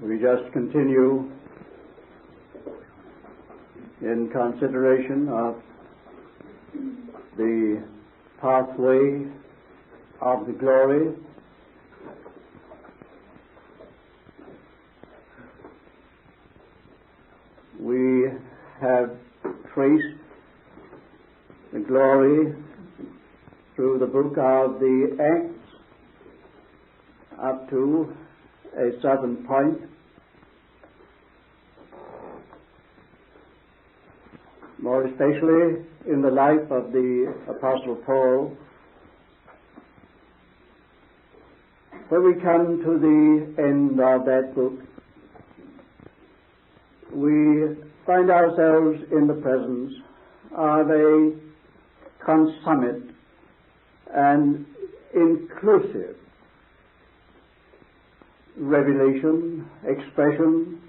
We just continue in consideration of the pathway of the glory. We have traced the glory through the book of the Acts up to a certain point. More especially in the life of the Apostle Paul, when we come to the end of that book, we find ourselves in the presence of a consummate and inclusive revelation, expression,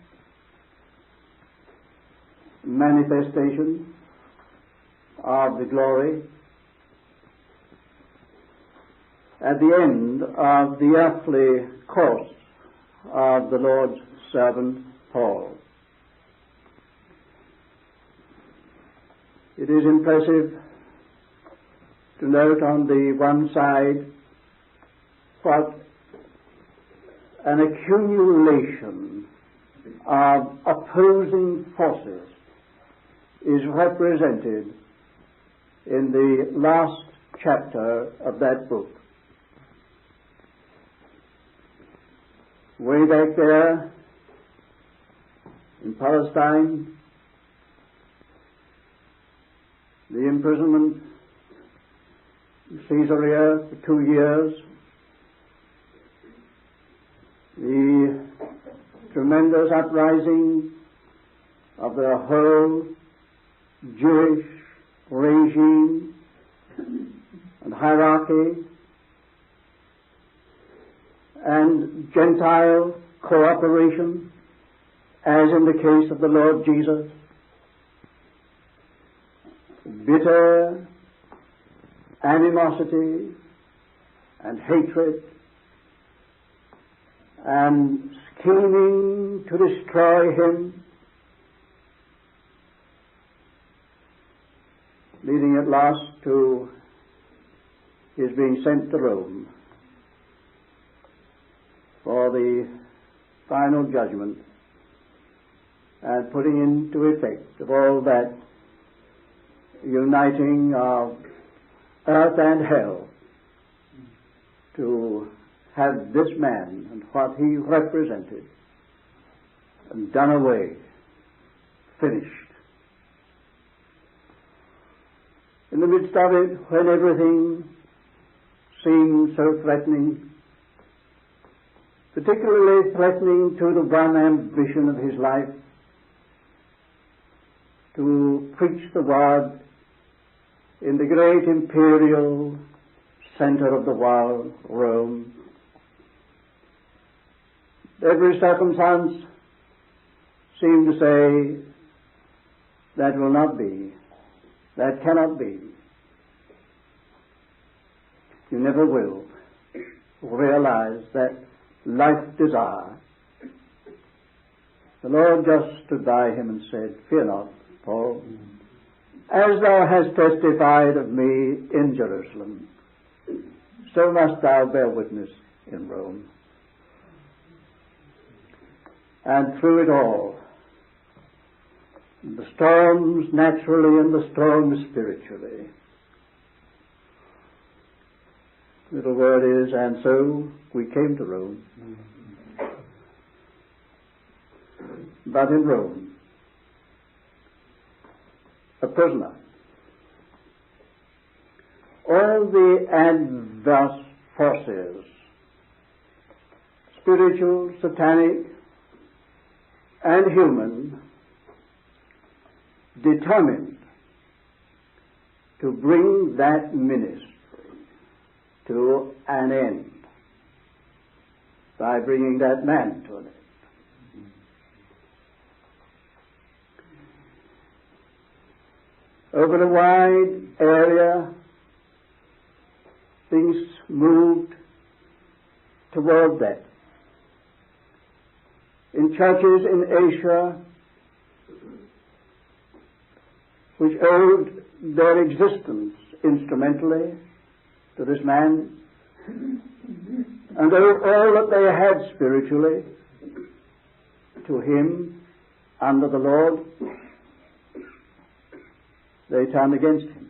manifestation of the glory at the end of the earthly course of the Lord's servant Paul. It is impressive to note on the one side what an accumulation of opposing forces is represented in the last chapter of that book. Way back there in Palestine, the imprisonment in Caesarea for 2 years, the tremendous uprising of the whole Jewish regime and hierarchy, and Gentile cooperation, as in the case of the Lord Jesus. Bitter animosity and hatred and scheming to destroy him, leading at last to his being sent to Rome for the final judgment and putting into effect of all that uniting of earth and hell to have this man and what he represented done away, finished. In the midst of it, when everything seemed so threatening, particularly threatening to the one ambition of his life, to preach the word in the great imperial center of the world, Rome. Every circumstance seemed to say, that will not be, that cannot be. You never will realize that life desire. The Lord just stood by him and said, fear not, Paul, as thou hast testified of me in Jerusalem, so must thou bear witness in Rome. And through it all, the storms naturally and the storms spiritually, little word is, and so we came to Rome. But in Rome, a prisoner. All the adverse forces, spiritual, satanic, and human, determined to bring that ministry to an end by bringing that man to an end. Over a wide area, things moved toward that. in churches in Asia which owed their existence instrumentally to this man, and owed all that they had spiritually to him under the Lord, they turned against him.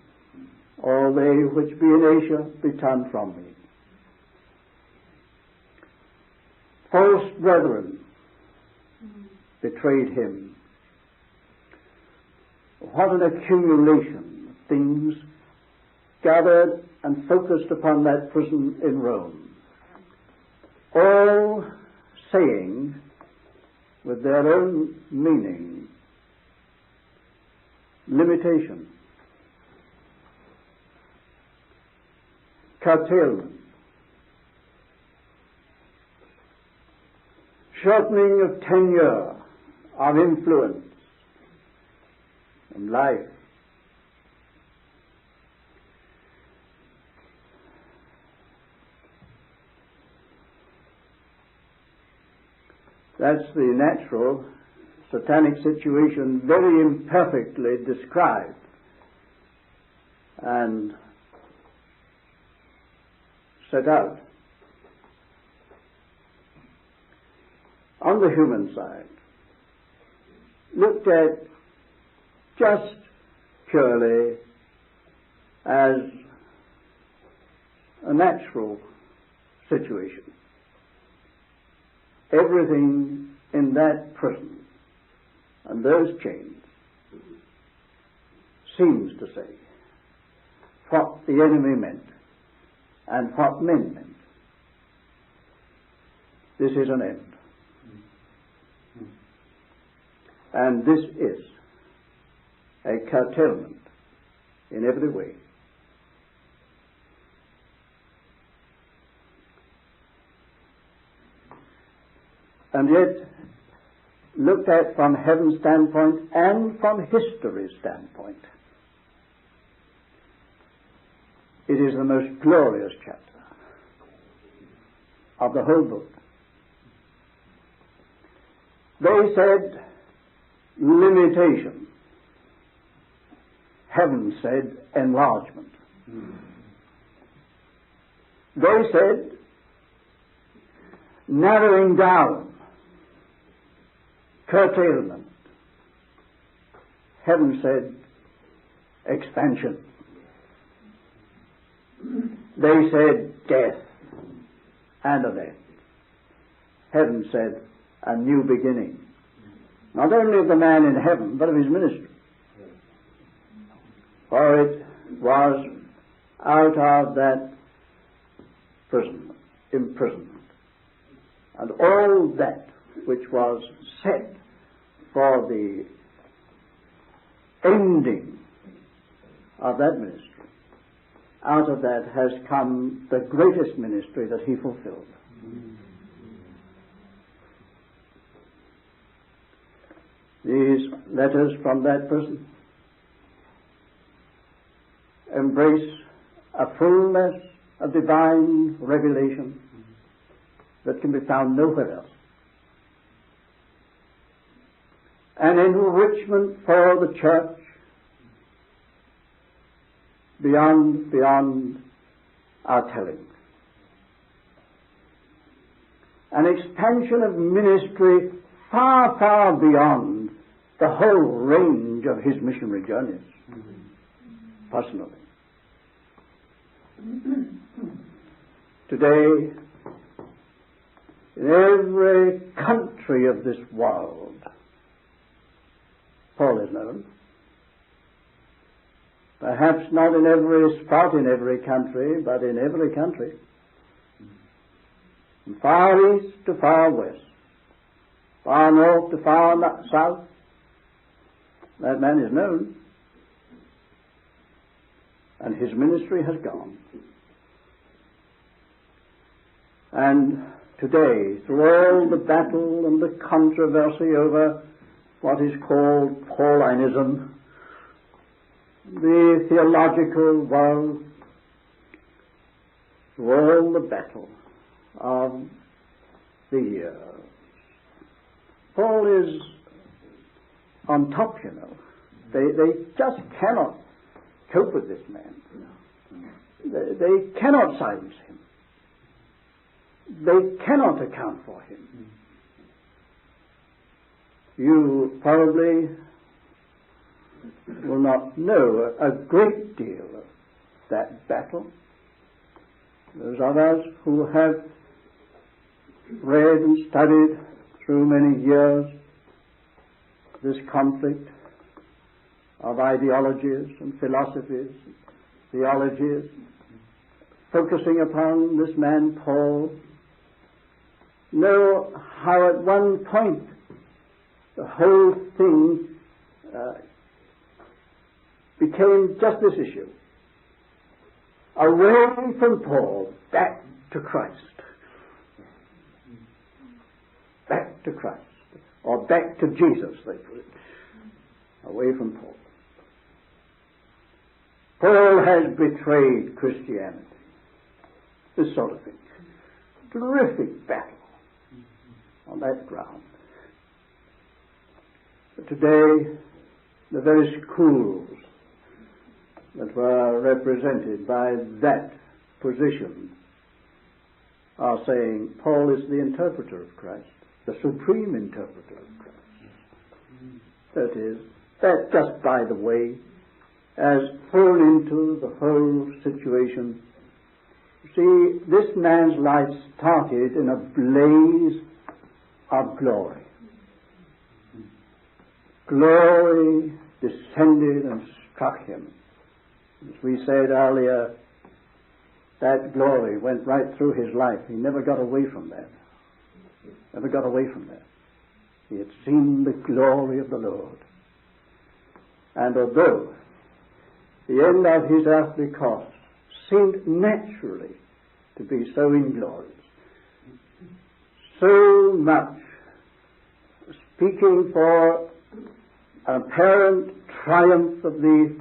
All they which be in Asia be turned from me. False brethren betrayed him. What an accumulation of things gathered and focused upon that prison in Rome, all saying with their own meaning, limitation, curtailment, shortening of tenure, of influence and life. That's the natural satanic situation, very imperfectly described and set out. On the human side, looked at just purely as a natural situation. Everything in that prison and those chains seems to say what the enemy meant and what men meant. This is an end. And this is a curtailment in every way. And yet, looked at from heaven's standpoint and from history's standpoint, it is the most glorious chapter of the whole book. They said limitation. Heaven said enlargement. They said narrowing down, curtailment. Heaven said expansion. They said death and an end. Heaven said a new beginning. Not only of the man in heaven, but of his ministry. For it was out of that imprisonment, and all that which was set for the ending of that ministry, out of that has come the greatest ministry that he fulfilled. These letters from that prison embrace a fullness of divine revelation that can be found nowhere else. An enrichment for the church beyond our telling. An expansion of ministry far, far beyond the whole range of his missionary journeys, personally. Today, in every country of this world, Paul is known. Perhaps not in every spot in every country, but in every country. From far east to far west, far north to far south, that man is known. And his ministry has gone. And today, through all the battle and the controversy over what is called Paulinism, the theological world, through all the battle of the years, Paul is on top, you know. They just cannot cope with this man. They cannot silence him. They cannot account for him. You probably will not know a great deal of that battle. Those of us who have read and studied through many years this conflict of ideologies and philosophies, theologies, focusing upon this man Paul, know how at one point the whole thing became just this issue. Away from Paul, back to Christ. Back to Christ. Or back to Jesus, they put it. Away from Paul. Paul has betrayed Christianity. This sort of thing. Terrific battle on that ground. But today, the very schools that were represented by that position are saying Paul is the interpreter of Christ, the supreme interpreter of Christ. That is, that just by the way, has thrown into the whole situation. See, this man's life started in a blaze of glory. Glory descended and struck him. As we said earlier, that glory went right through his life. He never got away from that. Never got away from that. He had seen the glory of the Lord. And although the end of his earthly course seemed naturally to be so inglorious, so much speaking for an apparent triumph of the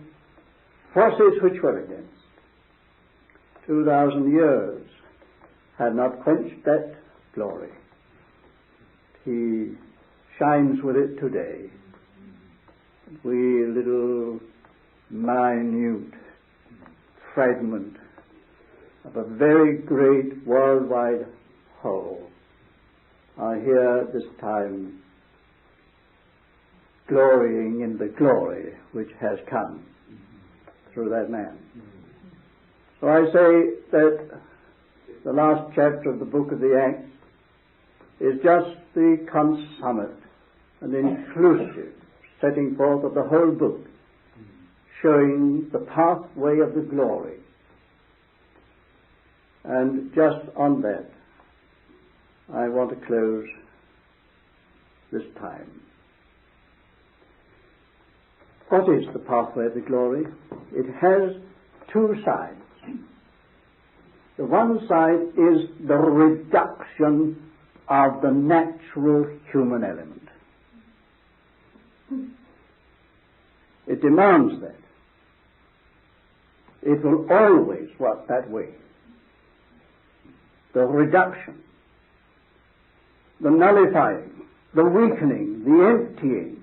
forces which were against, 2,000 years had not quenched that glory. He shines with it today. We little minute fragment of a very great worldwide whole are here at this time glorying in the glory which has come through that man. So I say that the last chapter of the book of the Acts is just the consummate and inclusive setting forth of the whole book, showing the pathway of the glory. And just on that, I want to close this time. What is the pathway of the glory? It has two sides. The one side is the reduction of the natural human element. It demands that. It will always work that way. The reduction, the nullifying, the weakening, the emptying,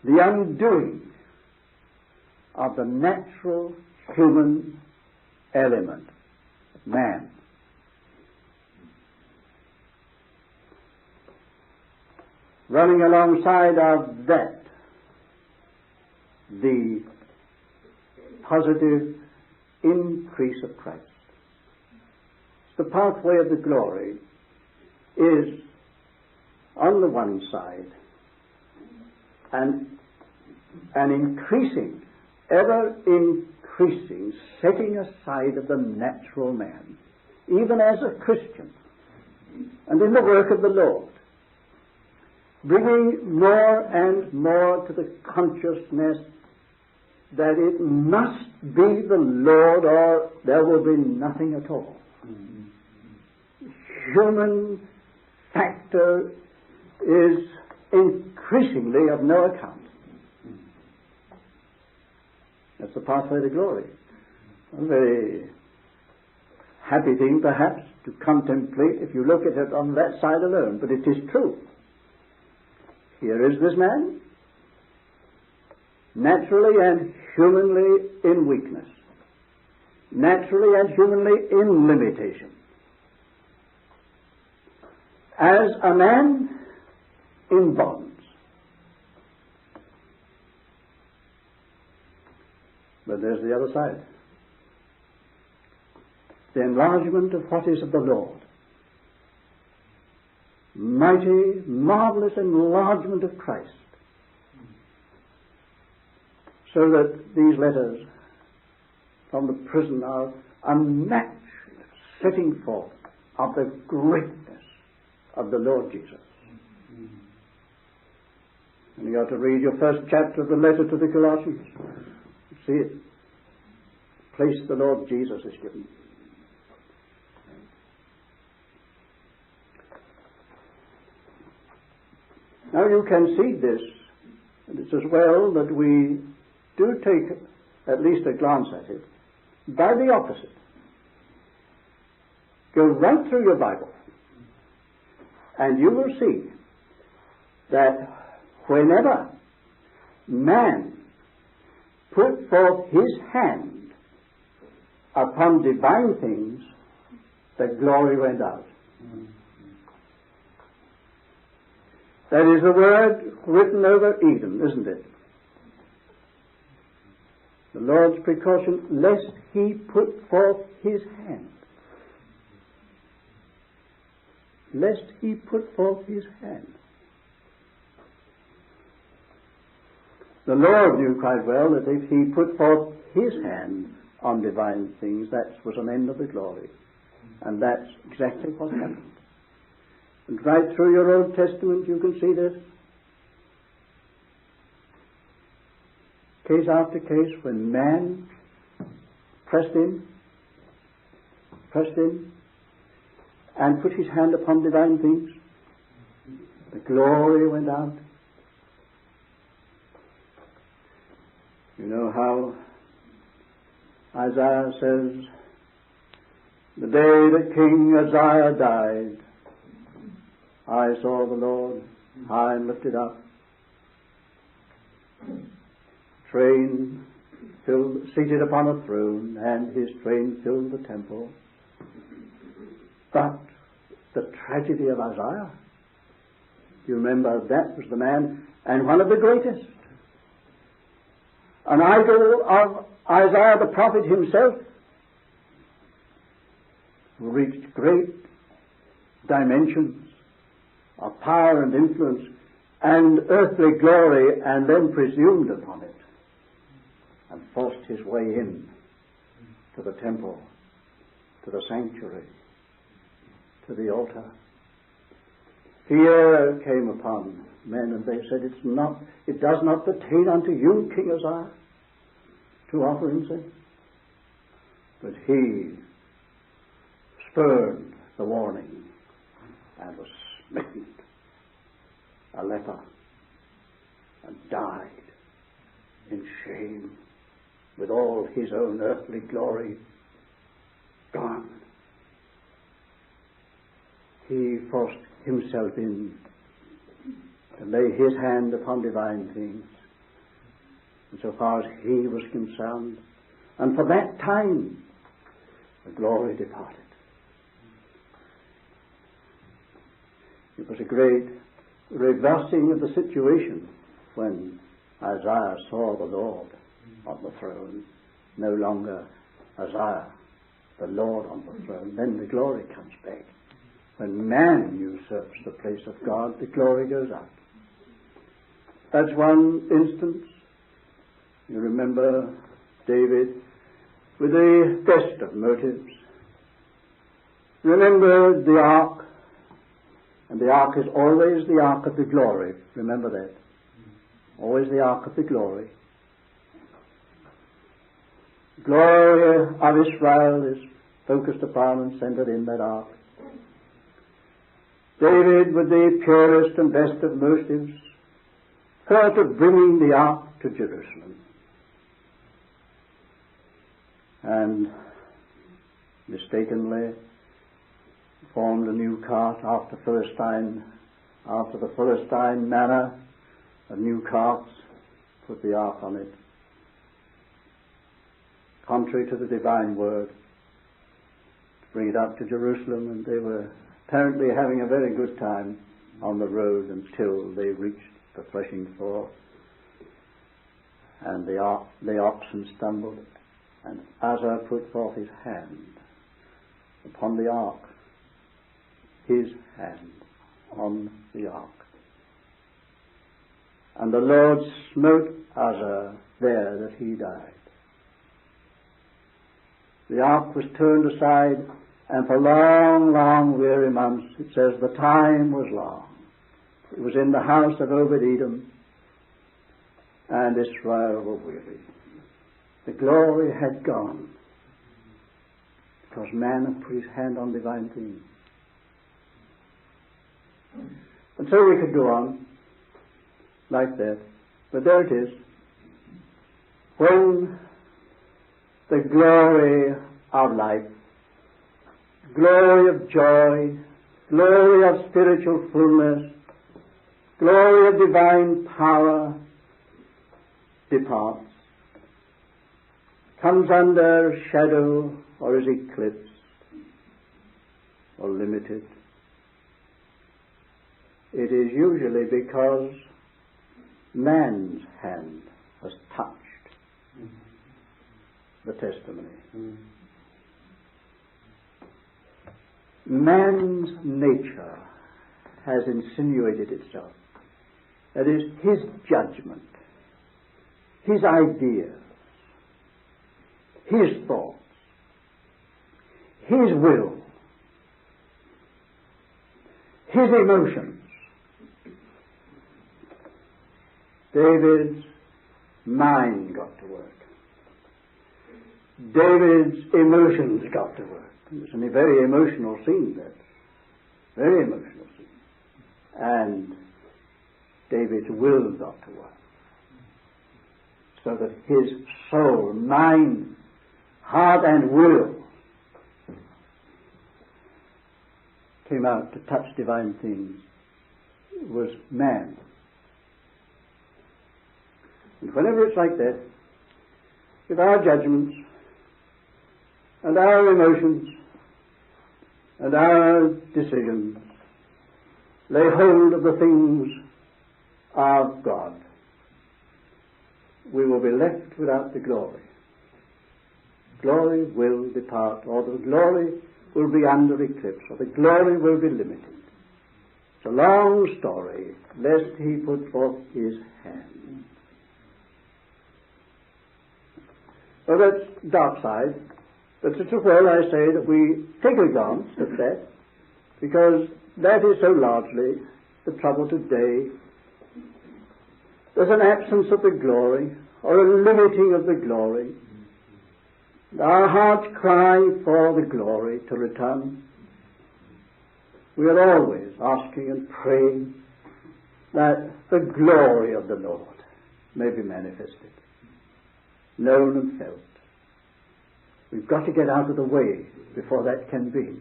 the undoing of the natural human element, man. Running alongside of that, the positive increase of Christ. The pathway of the glory is, on the one side, an increasing, ever increasing, setting aside of the natural man, even as a Christian, and in the work of the Lord, bringing more and more to the consciousness that it must be the Lord or there will be nothing at all. Human factor is increasingly of no account. That's the pathway to glory. A very happy thing perhaps to contemplate if you look at it on that side alone, but it is true. Here is this man, naturally and humanly in weakness, naturally and humanly in limitation. As a man in bonds. But there's the other side. The enlargement of what is of the Lord. Mighty, marvelous enlargement of Christ. So that these letters from the prison are unmatched setting forth of the greatness of the Lord Jesus. And you ought to read your first chapter of the letter to the Colossians. See it. Place the Lord Jesus is given. Now you can see this, and it's as well that we do take at least a glance at it, by the opposite. Go right through your Bible, and you will see that whenever man put forth his hand upon divine things, the glory went out. That is the word written over Eden, isn't it? The Lord's precaution, lest he put forth his hand. Lest he put forth his hand. The Lord knew quite well that if he put forth his hand on divine things, that was an end of the glory. And that's exactly what happened. And right through your Old Testament you can see this. Case after case when man pressed in, and put his hand upon divine things, the glory went out. You know how Isaiah says, the day that King Uzziah died, I saw the Lord high and lifted up, train filled, seated upon a throne, and his train filled the temple. But the tragedy of Isaiah, you remember that was the man, and one of the greatest, an idol of Isaiah the prophet himself, who reached great dimensions of power and influence and earthly glory, and then presumed upon it and forced his way in to the temple, to the sanctuary, to the altar. Fear came upon men, and they said, it does not pertain unto you, King Uzziah, to offer incense. But he spurned the warning and was smitten, a leper, and died in shame, with all his own earthly glory gone. He forced himself in to lay his hand upon divine things, and so far as he was concerned, and for that time the glory departed. It was a great reversing of the situation when Isaiah saw the Lord on the throne, no longer Isaiah, the Lord on the throne. Then the glory comes back. When man usurps the place of God, the glory goes up. That's one instance. You remember David with the best of motives. Remember the ark, and the ark is always the ark of the glory. Remember that. Always the ark of the glory. The glory of Israel is focused upon and centered in that ark. David, with the purest and best of motives, thought of bringing the ark to Jerusalem. And mistakenly formed a new cart after the Philistine manner, a new cart, put the ark on it, contrary to the divine word, to bring it up to Jerusalem, and they were apparently having a very good time on the road until they reached the threshing floor, and the oxen stumbled, and Uzzah put forth his hand upon the ark, his hand on the ark. And the Lord smote Uzzah there that he died. The ark was turned aside, and for long, long, weary months, it says the time was long. It was in the house of Obed-Edom, and Israel were weary. The glory had gone, because man had put his hand on divine things. And so we could go on like that. But there it is. When the glory of life, glory of joy, glory of spiritual fullness, glory of divine power departs, comes under shadow or is eclipsed or limited, it is usually because man's hand has touched the testimony. Man's nature has insinuated itself. That is, his judgment, his ideas, his thoughts, his will, his emotions. David's mind got to work. David's emotions got to work. It's a very emotional scene there. Very emotional scene. And David's will got to work. So that his soul, mind, heart and will came out to touch divine things. It was man. And whenever it's like that, if our judgments and our emotions and our decisions lay hold of the things of God, we will be left without the glory. Glory will depart, or the glory will be under eclipse, or the glory will be limited. It's a long story, lest he put forth his hand. Well, that's dark side, but it's as well, I say, that we take a glance at that, because that is so largely the trouble today. There's an absence of the glory, or a limiting of the glory. Our hearts cry for the glory to return. We are always asking and praying that the glory of the Lord may be manifested, known and felt. We've got to get out of the way before that can be.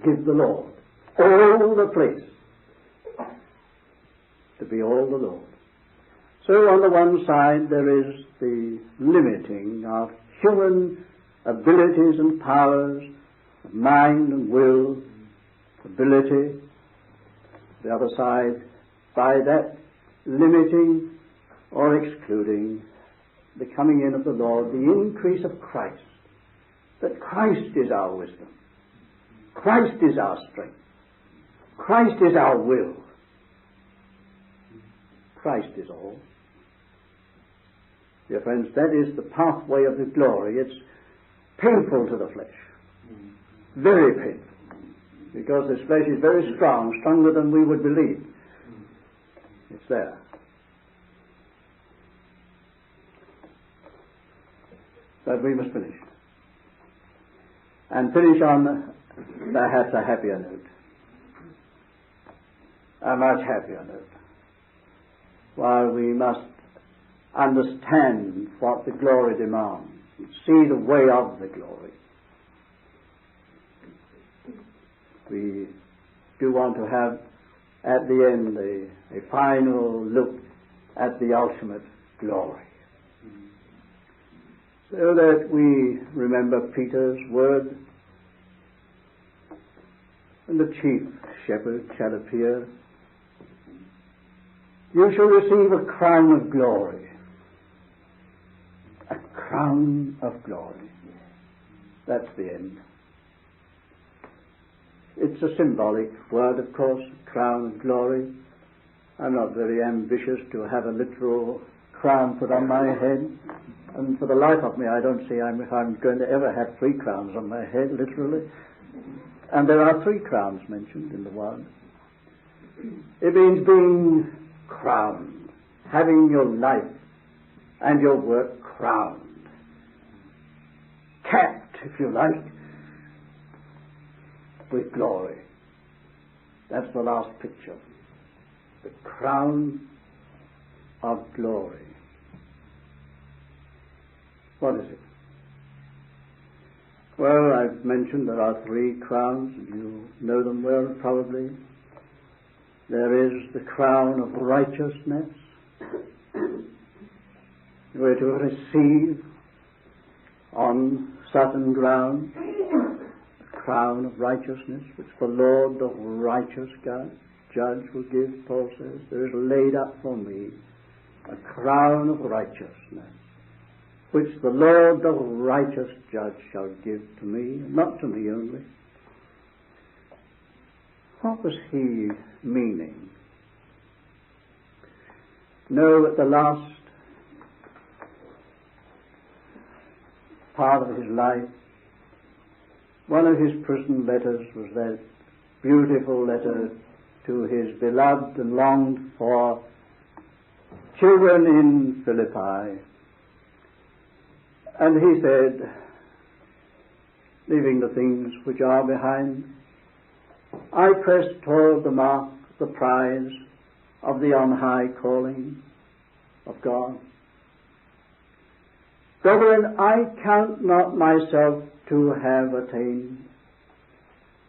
Give the Lord all the place to be all the Lord. So on the one side there is the limiting of human abilities and powers, of mind and will, ability. The other side, by that limiting or excluding the coming in of the Lord, the increase of Christ. That Christ is our wisdom. Christ is our strength. Christ is our will. Christ is all. Dear friends, that is the pathway of the glory. It's painful to the flesh. Very painful. Because this flesh is very strong, stronger than we would believe. It's there. But we must finish. And finish on perhaps a happier note. A much happier note. While we must understand what the glory demands, and see the way of the glory, we do want to have at the end a final look at the ultimate glory. So that we remember Peter's word, and the chief shepherd shall appear. You shall receive a crown of glory. A crown of glory. That's the end. It's a symbolic word, of course, crown of glory. I'm not very ambitious to have a literal crown put on my head, and for the life of me I don't see I'm going to ever have 3 crowns on my head, literally. And there are 3 crowns mentioned in the word. It means being crowned, having your life and your work crowned, capped, if you like, with glory. That's the last picture. The crown of glory. What is it? Well, I've mentioned there are 3 crowns, and you know them well, probably. There is the crown of righteousness. We're to receive on certain ground the crown of righteousness, which the Lord, the righteous God, judge will give, Paul says. There is laid up for me a crown of righteousness, which the Lord, the righteous judge, shall give to me, not to me only. What was he meaning? No, at the last part of his life, one of his prison letters was that beautiful letter to his beloved and longed for children in Philippi. And he said, leaving the things which are behind, I press toward the mark, the prize of the on-high calling of God. Brethren, I count not myself to have attained,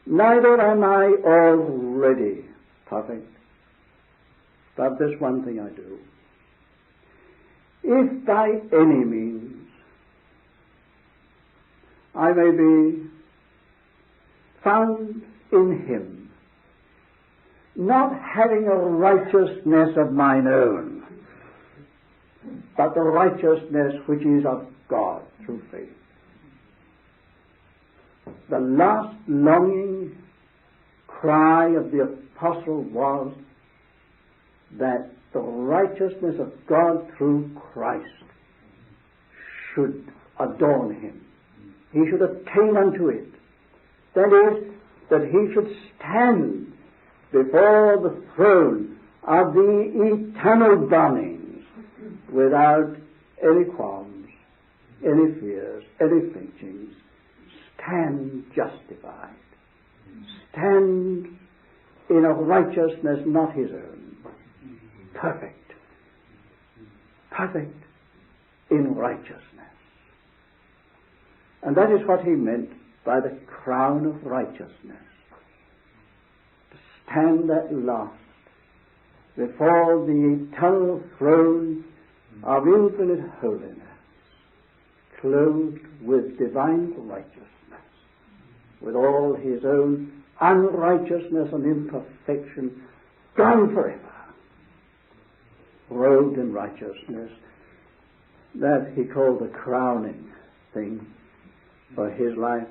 neither am I already perfect, but this one thing I do. If by any means I may be found in him, not having a righteousness of mine own, but the righteousness which is of God through faith. The last longing cry of the apostle was that the righteousness of God through Christ should adorn him. He should attain unto it. That is, that he should stand before the throne of the eternal dawnings without any qualms, any fears, any flinchings. Stand justified. Stand in a righteousness not his own. Perfect. Perfect in righteousness. And that is what he meant by the crown of righteousness. To stand at last before the eternal throne of infinite holiness, clothed with divine righteousness, with all his own unrighteousness and imperfection gone forever, robed in righteousness. That he called the crowning thing for his life,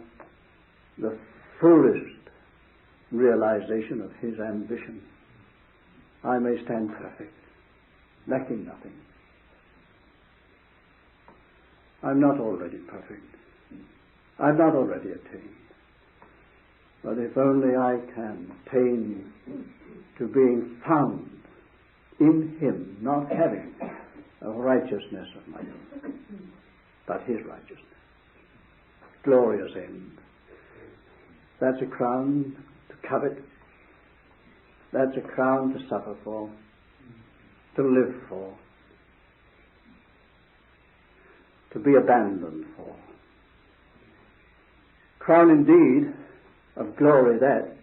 the fullest realization of his ambition. I may stand perfect, lacking nothing. I'm not already perfect. I'm not already attained. But if only I can attain to being found in him, not having a righteousness of my own, but his righteousness. Glorious end. That's a crown to covet. That's a crown to suffer for, to live for, to be abandoned for. Crown indeed of glory that,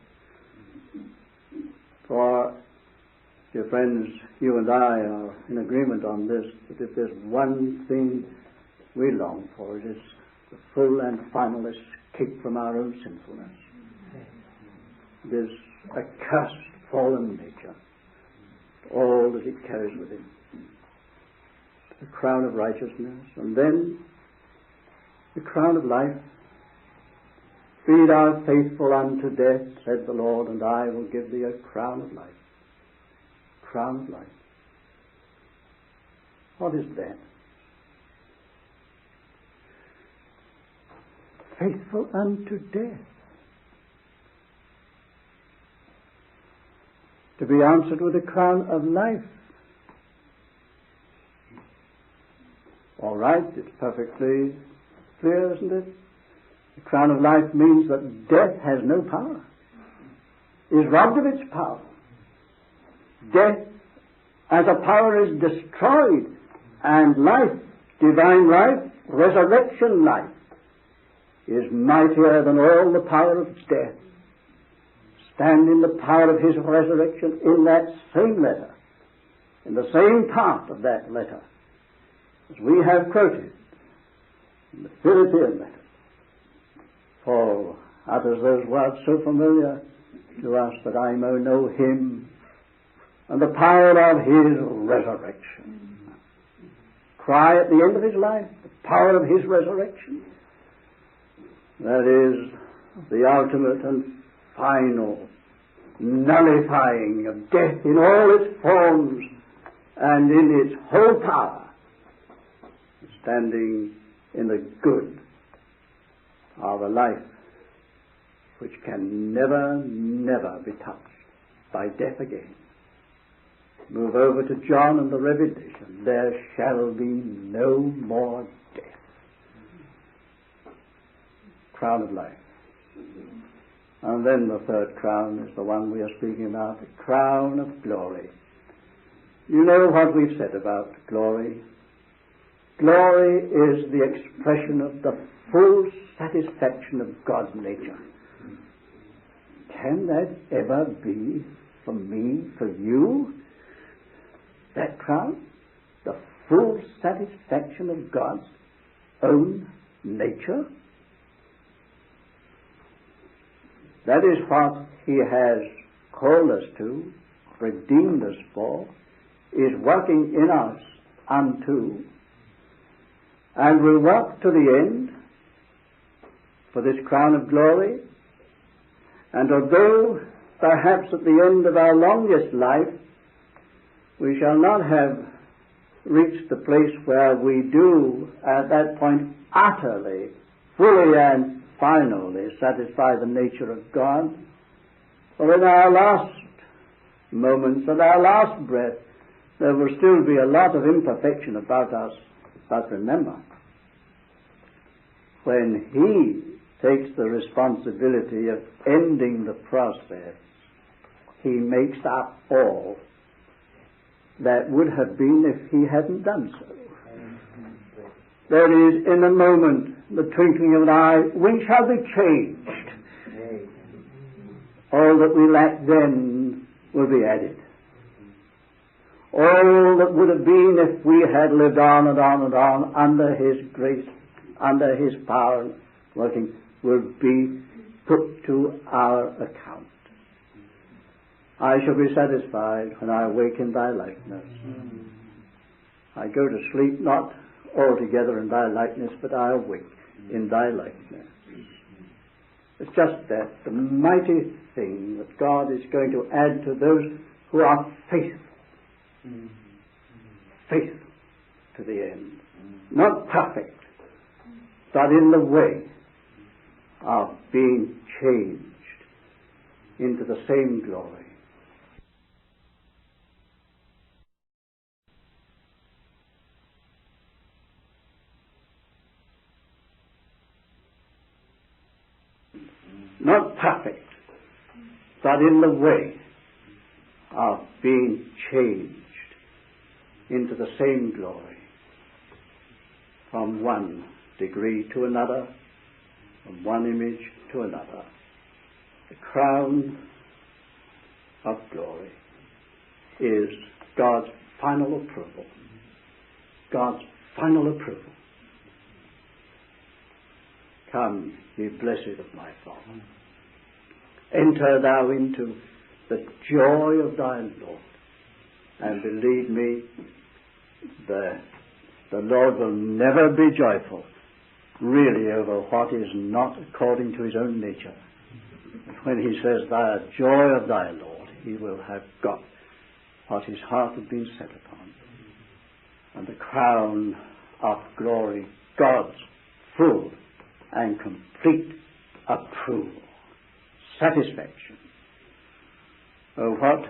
for Dear friends, you and I are in agreement on this, that if there's one thing we long for, it is the full and final escape from our own sinfulness. This accursed fallen nature, all that it carries with it, the crown of righteousness, and then the crown of life. Be thou faithful unto death, said the Lord, and I will give thee a crown of life. Crown of life. What is that? Faithful unto death. To be answered with a crown of life. All right, it's perfectly clear, isn't it? The crown of life means that death has no power, is robbed of its power. Death as a power is destroyed, and life, divine life, resurrection life, is mightier than all the power of death. Stand in the power of his resurrection in that same letter, in the same part of that letter, as we have quoted in the Philippian letter. Paul utters those words so familiar to us, that I may know him and the power of his resurrection. Cry at the end of his life, the power of his resurrection. That is the ultimate and final nullifying of death in all its forms and in its whole power, standing in the good of a life which can never, never be touched by death again. Move over to John and the Revelation. There shall be no more death. Crown of life. And then the third crown is the one we are speaking about, the crown of glory. You know what we've said about glory. Glory is the expression of the full satisfaction of God's nature. Can that ever be for me, for you, that crown? The full satisfaction of God's own nature? That is what he has called us to, redeemed us for, is working in us unto, and will work to the end for this crown of glory. And although perhaps at the end of our longest life we shall not have reached the place where we do at that point utterly, fully and finally satisfy the nature of God, for in our last moments and our last breath there will still be a lot of imperfection about us. But remember, when he takes the responsibility of ending the process, he makes up all that would have been if he hadn't done so. That is, in a moment, the twinkling of an eye, we shall be changed. All that we lacked then will be added. All that would have been if we had lived on and on and on under his grace, under his power working, will be put to our account. I shall be satisfied when I awake in thy likeness. I go to sleep not altogether in thy likeness, but I awake in thy likeness. It's just that, the mighty thing that God is going to add to those who are faithful. Faithful to the end. Not perfect, but in the way of being changed into the same glory. Not perfect, but in the way of being changed into the same glory, from one degree to another, from one image to another. The crown of glory. is God's final approval. God's final approval. Come, ye blessed of my Father. Enter thou into the joy of thy Lord. And believe me, the Lord will never be joyful really over what is not according to his own nature. When he says, "Thy joy of thy Lord," he will have got what his heart had been set upon. And the crown of glory, God's full and complete approval, satisfaction. Oh, what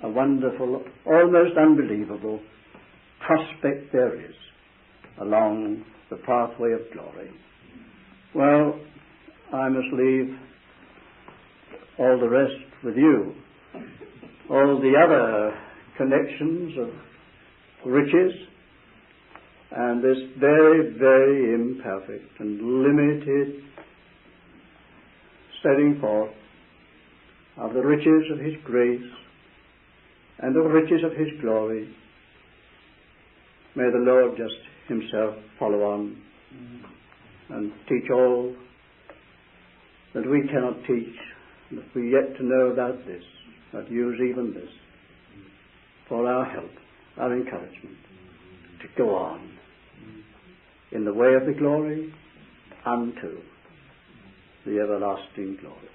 a wonderful, almost unbelievable prospect there is along the pathway of glory. Well, I must leave all the rest with you. All the other connections of riches and this very, very imperfect and limited setting forth of the riches of his grace and the riches of his glory. May the Lord just himself follow on and teach all that we cannot teach, that we yet to know about this, but use even this for our help, our encouragement, to go on in the way of the glory unto the everlasting glory.